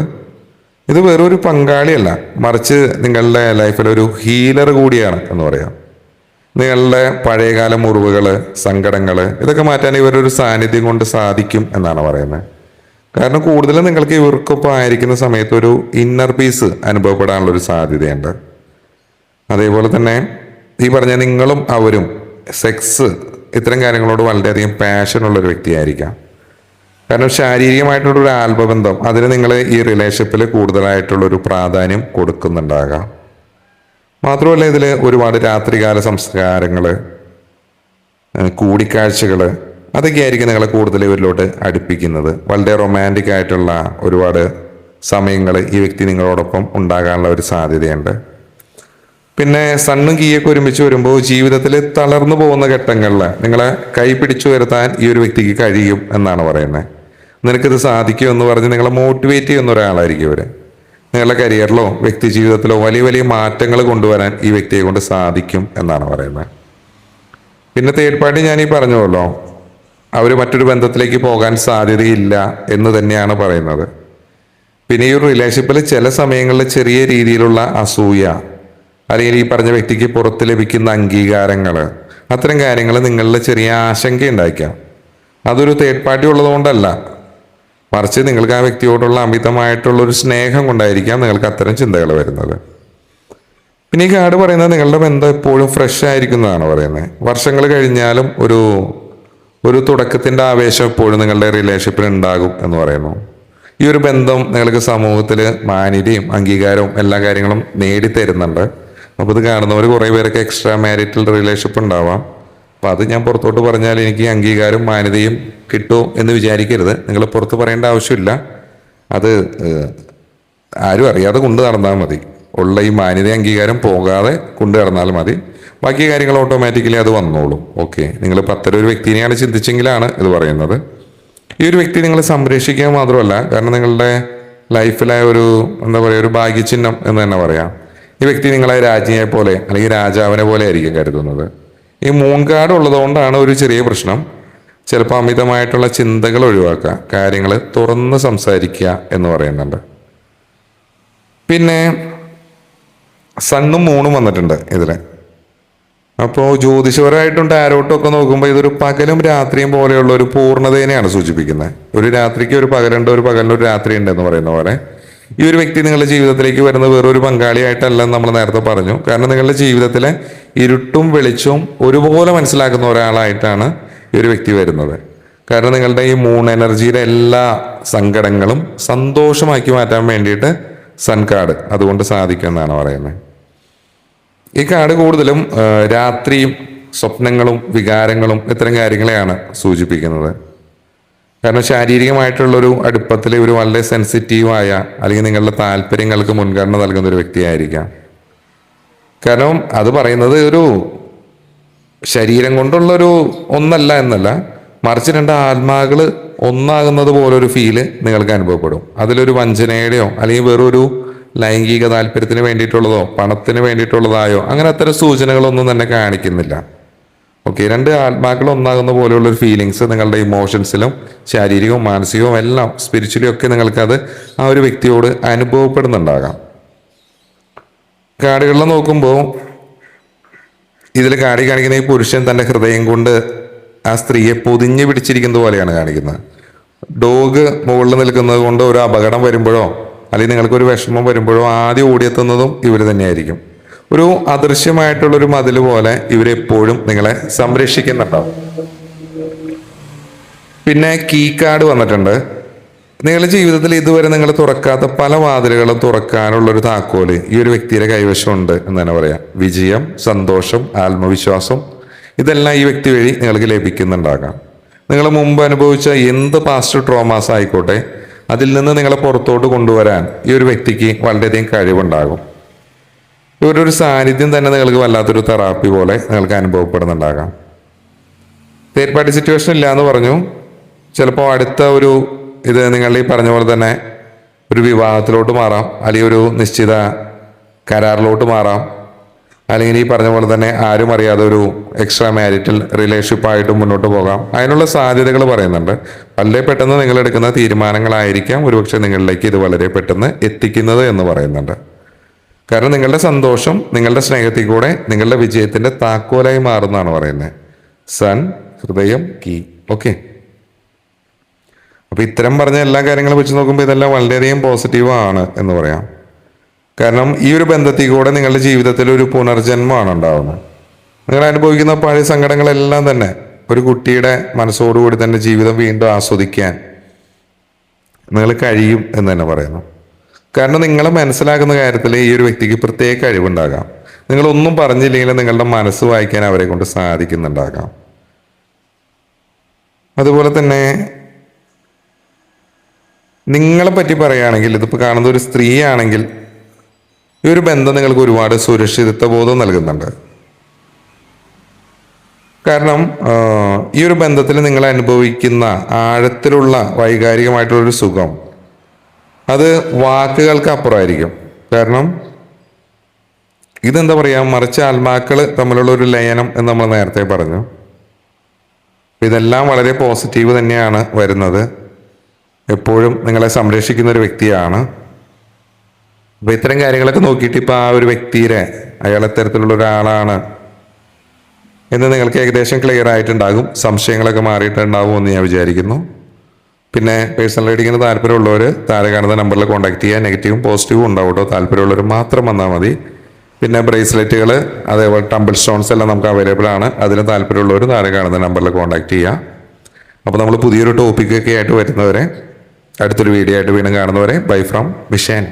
ഇത് വെറൊരു പങ്കാളിയല്ല, മറിച്ച് നിങ്ങളുടെ ലൈഫിലൊരു ഹീലർ കൂടിയാണ് എന്ന് പറയാം. നിങ്ങളുടെ പഴയകാല മുറിവുകൾ, സങ്കടങ്ങൾ, ഇതൊക്കെ മാറ്റാൻ ഇവരൊരു സാന്നിധ്യം കൊണ്ട് സാധിക്കും എന്നാണ് പറയുന്നത്. കാരണം കൂടുതലും നിങ്ങൾക്ക് ഇവർക്കൊപ്പം ആയിരിക്കുന്ന സമയത്ത് ഒരു ഇന്നർ പീസ് അനുഭവപ്പെടാനുള്ളൊരു സാധ്യതയുണ്ട്. അതേപോലെ തന്നെ ഈ പറഞ്ഞ നിങ്ങളും അവരും സെക്സ്, ഇത്തരം കാര്യങ്ങളോട് വളരെയധികം പാഷനുള്ളൊരു വ്യക്തിയായിരിക്കാം. കാരണം ശാരീരികമായിട്ടുള്ളൊരു ആത്മബന്ധം, അതിന് നിങ്ങൾ ഈ റിലേഷൻഷിപ്പിൽ കൂടുതലായിട്ടുള്ളൊരു പ്രാധാന്യം കൊടുക്കുന്നുണ്ടാകാം. മാത്രമല്ല ഇതിൽ ഒരുപാട് രാത്രികാല സംസ്കാരങ്ങൾ, കൂടിക്കാഴ്ചകൾ, അതൊക്കെ ആയിരിക്കും നിങ്ങളെ കൂടുതൽ ഇവരിലോട്ട് അടുപ്പിക്കുന്നത്. വളരെ റൊമാൻറ്റിക് ആയിട്ടുള്ള ഒരുപാട് സമയങ്ങൾ ഈ വ്യക്തി നിങ്ങളോടൊപ്പം ഉണ്ടാകാനുള്ള ഒരു സാധ്യതയുണ്ട്. പിന്നെ സണ്ണും കീയൊക്കെ ഒരുമിച്ച് വരുമ്പോൾ ജീവിതത്തിൽ തളർന്നു പോകുന്ന ഘട്ടങ്ങളിൽ നിങ്ങളെ കൈ പിടിച്ചു വരുത്താൻ ഈ ഒരു വ്യക്തിക്ക് കഴിയും എന്നാണ് പറയുന്നത്. നിനക്കിത് സാധിക്കും എന്ന് പറഞ്ഞ് നിങ്ങളെ മോട്ടിവേറ്റ് ചെയ്യുന്ന ഒരാളായിരിക്കും ഇവർ. നിങ്ങളുടെ കരിയറിലോ വ്യക്തി ജീവിതത്തിലോ വലിയ വലിയ മാറ്റങ്ങൾ കൊണ്ടുവരാൻ ഈ വ്യക്തിയെ കൊണ്ട് സാധിക്കും എന്നാണ് പറയുന്നത്. പിന്നെ തേർഡ് പാർട്ടി ഞാൻ ഈ പറഞ്ഞല്ലോ, അവർ മറ്റൊരു ബന്ധത്തിലേക്ക് പോകാൻ സാധ്യതയില്ല എന്ന് തന്നെയാണ് പറയുന്നത്. പിന്നെ ഈ ഒരു റിലേഷൻഷിപ്പിൽ ചില സമയങ്ങളിൽ ചെറിയ രീതിയിലുള്ള അസൂയ, അല്ലെങ്കിൽ ഈ പറഞ്ഞ വ്യക്തിക്ക് പുറത്ത് ലഭിക്കുന്ന അംഗീകാരങ്ങൾ, അത്തരം കാര്യങ്ങൾ നിങ്ങളിൽ ചെറിയ ആശങ്ക ഉണ്ടാക്കാം. അതൊരു തേർഡ് പാർട്ടി ഉള്ളതുകൊണ്ടല്ല, മറിച്ച് നിങ്ങൾക്ക് ആ വ്യക്തിയോടുള്ള അമിതമായിട്ടുള്ളൊരു സ്നേഹം കൊണ്ടായിരിക്കാം നിങ്ങൾക്ക് അത്തരം ചിന്തകൾ വരുന്നത്. പിന്നെ ഈ കാർഡ് പറയുന്നത് നിങ്ങളുടെ ബന്ധം എപ്പോഴും ഫ്രഷ് ആയിരിക്കുന്നതാണ് പറയുന്നത്. വർഷങ്ങൾ കഴിഞ്ഞാലും ഒരു തുടക്കത്തിൻ്റെ ആവേശം എപ്പോഴും നിങ്ങളുടെ റിലേഷൻഷിപ്പിൽ ഉണ്ടാകും എന്ന് പറയുന്നു. ഈ ഒരു ബന്ധം നിങ്ങൾക്ക് സമൂഹത്തിൽ മാന്യതയും അംഗീകാരവും എല്ലാ കാര്യങ്ങളും നേടിത്തരുന്നുണ്ട്. അപ്പോൾ ഇത് കാണുന്നവർ കുറേ പേരൊക്കെ എക്സ്ട്രാ മാരിറ്റൽ റിലേഷൻഷിപ്പ് ഉണ്ടാവാം. അപ്പോൾ അത് ഞാൻ പുറത്തോട്ട് പറഞ്ഞാൽ എനിക്ക് അംഗീകാരവും മാന്യതയും കിട്ടുമോ എന്ന് വിചാരിക്കരുത്. നിങ്ങൾ പുറത്ത് പറയേണ്ട ആവശ്യമില്ല. അത് ആരും അറിയാതെ കൊണ്ടു നടന്നാൽ മതി. ഉള്ള ഈ മാന്യത അംഗീകാരം പോകാതെ കൊണ്ടു നടന്നാൽ മതി. ബാക്കി കാര്യങ്ങൾ ഓട്ടോമാറ്റിക്കലി അത് വന്നോളും. ഓക്കെ, നിങ്ങൾ അത്തരം ഒരു വ്യക്തിനെയാണ് ചിന്തിച്ചെങ്കിലാണ് ഇത് പറയുന്നത്. ഈ ഒരു വ്യക്തി നിങ്ങളെ സംരക്ഷിക്കുക മാത്രമല്ല, കാരണം നിങ്ങളുടെ ലൈഫിലെ ഒരു എന്താ പറയുക, ഒരു ഭാഗ്യചിഹ്നം എന്ന് തന്നെ പറയാം. ഈ വ്യക്തി നിങ്ങളെ രാജ്ഞിയെ പോലെ അല്ലെങ്കിൽ രാജാവിനെ പോലെ ആയിരിക്കും കരുതുന്നത്. ഈ മൂൺ കാർഡ് ഉള്ളതുകൊണ്ടാണ് ഒരു ചെറിയ പ്രശ്നം. ചിലപ്പോൾ അമിതമായിട്ടുള്ള ചിന്തകൾ ഒഴിവാക്കുക, കാര്യങ്ങൾ തുറന്ന് സംസാരിക്കുക എന്ന് പറയുന്നുണ്ട്. പിന്നെ സണ്ണും മൂണും വന്നിട്ടുണ്ട് ഇതിൽ. അപ്പോൾ ജ്യോതിഷപരമായിട്ടും ടാരോട്ടും ഒക്കെ നോക്കുമ്പോൾ ഇതൊരു പകലും രാത്രിയും പോലെയുള്ള ഒരു പൂർണ്ണതേനെയാണ് സൂചിപ്പിക്കുന്നത്. ഒരു രാത്രിക്ക് ഒരു പകലുണ്ട്, ഒരു പകലിന് ഒരു രാത്രി ഉണ്ട് എന്ന് പറയുന്ന പോലെ ഈ ഒരു വ്യക്തി നിങ്ങളുടെ ജീവിതത്തിലേക്ക് വരുന്ന വേറൊരു പങ്കാളിയായിട്ടല്ല നമ്മൾ നേരത്തെ പറഞ്ഞു. കാരണം നിങ്ങളുടെ ജീവിതത്തിലെ ഇരുട്ടും വെളിച്ചവും ഒരുപോലെ മനസ്സിലാക്കുന്ന ഒരാളായിട്ടാണ് ഈ ഒരു വ്യക്തി വരുന്നത്. കാരണം നിങ്ങളുടെ ഈ മൂൺ എനർജിയുടെ എല്ലാ സങ്കടങ്ങളും സന്തോഷമാക്കി മാറ്റാൻ വേണ്ടിയിട്ട് സൺ കാർഡ് അതുകൊണ്ട് സാധിക്കുമെന്നാണ് പറയുന്നത്. ഈ കാർഡ് കൂടുതലും രാത്രിയും സ്വപ്നങ്ങളും വികാരങ്ങളും ഇത്തരം കാര്യങ്ങളെയാണ് സൂചിപ്പിക്കുന്നത്. കാരണം ശാരീരികമായിട്ടുള്ളൊരു അടുപ്പത്തിൽ ഒരു വളരെ സെൻസിറ്റീവായ അല്ലെങ്കിൽ നിങ്ങളുടെ താല്പര്യങ്ങൾക്ക് മുൻഗണന നൽകുന്ന ഒരു വ്യക്തിയായിരിക്കാം. കാരണം അത് പറയുന്നത് ഒരു ശരീരം കൊണ്ടുള്ളൊരു ഒന്നല്ല എന്നല്ല, മറിച്ച് രണ്ട് ആത്മാക്കൾ ഒന്നാകുന്നത് പോലൊരു ഫീല് നിങ്ങൾക്ക് അനുഭവപ്പെടും. അതിലൊരു വഞ്ചനയുടെയോ അല്ലെങ്കിൽ വേറൊരു ലൈംഗിക താല്പര്യത്തിന് വേണ്ടിയിട്ടുള്ളതോ പണത്തിന് വേണ്ടിയിട്ടുള്ളതായോ അങ്ങനെ അത്തരം സൂചനകളൊന്നും തന്നെ കാണിക്കുന്നില്ല. ഓക്കെ, രണ്ട് ആത്മാക്കൾ ഒന്നാകുന്ന പോലെയുള്ള ഒരു ഫീലിങ്സ് നിങ്ങളുടെ ഇമോഷൻസിലും ശാരീരികവും മാനസികവും എല്ലാം സ്പിരിച്വലി ഒക്കെ നിങ്ങൾക്കത് ആ ഒരു വ്യക്തിയോട് അനുഭവപ്പെടുന്നുണ്ടാകാം. കാർഡുകളിൽ നോക്കുമ്പോൾ ഇതിൽ കാണിക്കുന്ന ഈ പുരുഷൻ തൻ്റെ ഹൃദയം കൊണ്ട് ആ സ്ത്രീയെ പൊതിഞ്ഞു പിടിച്ചിരിക്കുന്നത് പോലെയാണ് കാണിക്കുന്നത്. ഡോഗ് മുകളിൽ നിൽക്കുന്നത് കൊണ്ട് ഒരു അപകടം വരുമ്പോഴോ അല്ലെങ്കിൽ നിങ്ങൾക്കൊരു വിഷമം വരുമ്പോഴോ ആദ്യം ഓടിയെത്തുന്നതും ഇവർ തന്നെയായിരിക്കും. ഒരു അദൃശ്യമായിട്ടുള്ളൊരു മതിൽ പോലെ ഇവരെപ്പോഴും നിങ്ങളെ സംരക്ഷിക്കുന്നുണ്ടാവും. പിന്നെ കീ കാർഡ് വന്നിട്ടുണ്ട്. നിങ്ങളുടെ ജീവിതത്തിൽ ഇതുവരെ നിങ്ങൾ തുറക്കാത്ത പല വാതിലുകളും തുറക്കാനുള്ളൊരു താക്കോല് ഈ ഒരു വ്യക്തിയുടെ കൈവശമുണ്ട് എന്ന് തന്നെ പറയാം. വിജയം, സന്തോഷം, ആത്മവിശ്വാസം ഇതെല്ലാം ഈ വ്യക്തി വഴി നിങ്ങൾക്ക് ലഭിക്കുന്നുണ്ടാകാം. നിങ്ങൾ മുമ്പ് അനുഭവിച്ച എന്ത് പാസ്റ്റ് ട്രോമാസ് ആയിക്കോട്ടെ അതിൽ നിന്ന് നിങ്ങളെ പുറത്തോട്ട് കൊണ്ടുവരാൻ ഈ ഒരു വ്യക്തിക്ക് വളരെയധികം കഴിവുണ്ടാകും. ഇവരൊരു സാന്നിധ്യം തന്നെ നിങ്ങൾക്ക് വല്ലാത്തൊരു തെറാപ്പി പോലെ നിങ്ങൾക്ക് അനുഭവപ്പെടുന്നുണ്ടാകാം. തേർഡ് പാർട്ടി സിറ്റുവേഷൻ ഇല്ല എന്ന് പറഞ്ഞു. ചിലപ്പോൾ അടുത്ത ഒരു ഇത് നിങ്ങൾ ഈ പറഞ്ഞ പോലെ തന്നെ ഒരു വിവാഹത്തിലോട്ട് മാറാം, അല്ലെങ്കിൽ ഒരു നിശ്ചിത കരാറിലോട്ട് മാറാം, അല്ലെങ്കിൽ ഈ പറഞ്ഞ പോലെ തന്നെ ആരും അറിയാതെ ഒരു എക്സ്ട്രാ മാരിറ്റൽ റിലേഷൻഷിപ്പായിട്ട് മുന്നോട്ട് പോകാം. അതിനുള്ള സാധ്യതകൾ പറയുന്നുണ്ട്. വളരെ പെട്ടെന്ന് നിങ്ങളെടുക്കുന്ന തീരുമാനങ്ങളായിരിക്കാം ഒരുപക്ഷെ നിങ്ങളിലേക്ക് ഇത് വളരെ പെട്ടെന്ന് എത്തിക്കുന്നത് എന്ന് പറയുന്നുണ്ട്. കാരണം നിങ്ങളുടെ സന്തോഷം നിങ്ങളുടെ സ്നേഹത്തിൽ കൂടെ നിങ്ങളുടെ വിജയത്തിന്റെ താക്കോലായി മാറുന്നതാണ് പറയുന്നത്. സൺ, ഹൃദയം, കീ. ഓക്കെ, അപ്പൊ ഇത്തരം പറഞ്ഞ എല്ലാ കാര്യങ്ങളും വെച്ച് നോക്കുമ്പോൾ ഇതെല്ലാം വളരെയധികം പോസിറ്റീവ് ആണ് എന്ന് പറയാം. കാരണം ഈ ഒരു ബന്ധത്തിൽ കൂടെ നിങ്ങളുടെ ജീവിതത്തിൽ ഒരു പുനർജന്മമാണ് ഉണ്ടാവുന്നത്. നിങ്ങൾ അനുഭവിക്കുന്ന പഴയ സങ്കടങ്ങളെല്ലാം തന്നെ ഒരു കുട്ടിയുടെ മനസ്സോടുകൂടി തന്നെ ജീവിതം വീണ്ടും ആസ്വദിക്കാൻ നിങ്ങൾ കഴിയും എന്ന് തന്നെ പറയുന്നു. കാരണം നിങ്ങളെ മനസ്സിലാക്കുന്ന കാര്യത്തിൽ ഈ ഒരു വ്യക്തിക്ക് പ്രത്യേക കഴിവുണ്ടാകാം. നിങ്ങളൊന്നും പറഞ്ഞില്ലെങ്കിൽ നിങ്ങളുടെ മനസ്സ് വായിക്കാൻ അവരെ കൊണ്ട് സാധിക്കുന്നുണ്ടാകാം. അതുപോലെ തന്നെ നിങ്ങളെ പറ്റി പറയുകയാണെങ്കിൽ ഇതിപ്പോൾ കാണുന്ന ഒരു സ്ത്രീ ആണെങ്കിൽ ഈ ഒരു ബന്ധം നിങ്ങൾക്ക് ഒരുപാട് സുരക്ഷിതത്വ ബോധം നൽകുന്നുണ്ട്. കാരണം ഈ ഒരു ബന്ധത്തിൽ നിങ്ങൾ അനുഭവിക്കുന്ന ആഴത്തിലുള്ള വൈകാരികമായിട്ടുള്ളൊരു സുഖം അത് വാക്കുകൾക്ക് അപ്പുറമായിരിക്കും. കാരണം ഇതെന്താ പറയുക, മറിച്ച് ആത്മാക്കൾ തമ്മിലുള്ള ഒരു ലയനം എന്ന് നമ്മൾ നേരത്തെ പറഞ്ഞു. ഇതെല്ലാം വളരെ പോസിറ്റീവ് തന്നെയാണ് വരുന്നത്. എപ്പോഴും നിങ്ങളെ സംരക്ഷിക്കുന്ന ഒരു വ്യക്തിയാണ്. അപ്പോൾ ഇത്തരം കാര്യങ്ങളൊക്കെ നോക്കിയിട്ട് ഇപ്പോൾ ആ ഒരു വ്യക്തിയുടെ അയാൾ എത്തരത്തിലുള്ള ഒരാളാണ് എന്ന് നിങ്ങൾക്ക് ഏകദേശം ക്ലിയർ ആയിട്ടുണ്ടാകും. സംശയങ്ങളൊക്കെ മാറിയിട്ടുണ്ടാകും എന്ന് ഞാൻ വിചാരിക്കുന്നു. പിന്നെ പേഴ്സണൽ റീഡിങ്ങിന് താല്പര്യമുള്ളവർ താഴെ കാണുന്ന നമ്പറിൽ കോൺടാക്ട് ചെയ്യുക. നെഗറ്റീവും പോസിറ്റീവും ഉണ്ടാവും കേട്ടോ. താല്പര്യമുള്ളവർ മാത്രം വന്നാൽ മതി. പിന്നെ ബ്രേസ്ലെറ്റുകൾ അതേപോലെ ടംബിൾ സ്റ്റോൺസ് എല്ലാം നമുക്ക് അവൈലബിൾ ആണ്. അതിന് താല്പര്യമുള്ളവർ താഴെ കാണുന്ന നമ്പറിൽ കോൺടാക്ട് ചെയ്യുക. അപ്പോൾ നമ്മൾ പുതിയൊരു ടോപ്പിക്കൊക്കെ ആയിട്ട് വരുന്നവരെ അടുത്തൊരു വീഡിയോ ആയിട്ട് വീണ്ടും കാണുന്നവരെ ബൈ ഫ്രം മിഷേൻ.